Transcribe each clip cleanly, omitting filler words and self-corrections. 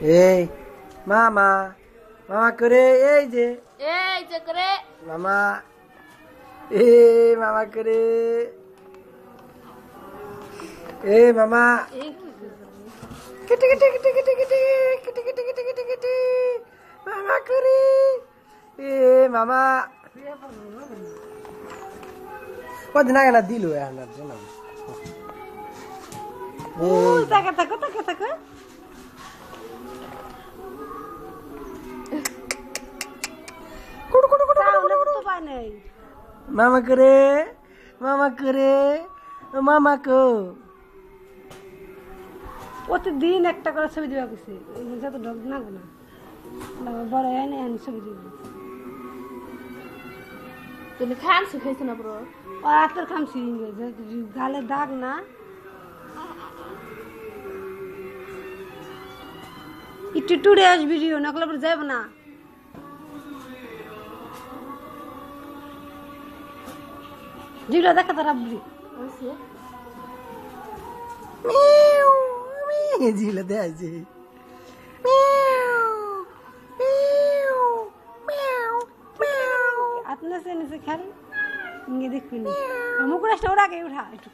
এই মামা মামা করে এই যে করে মামা মামা করে মামা কেটে কেটে কেটে কেটে কেটে কেটে কেটে কেটে কেটে কেটে মামা করে মামা কদিন আগে না দিল এখন জানাম মামা করে মামা করে মামা কো প্রতিদিন একটা করে ছবি দিবা গেছে যত ঢক না বড় এনে এনে ছবি দিব তুমি খান খাইছো না ব্রো আর তোর খামছি গালে দাগ না একটু টুড়ে আস ভিডিও না করলে যাব না জিরা দেখা তারা বুড়ি জিলা দে আছে আপনার সে নিচে খেল নিয়ে দেখবি না মুকুরাসটা ওরা আগে উঠা একটু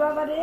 বাবা রে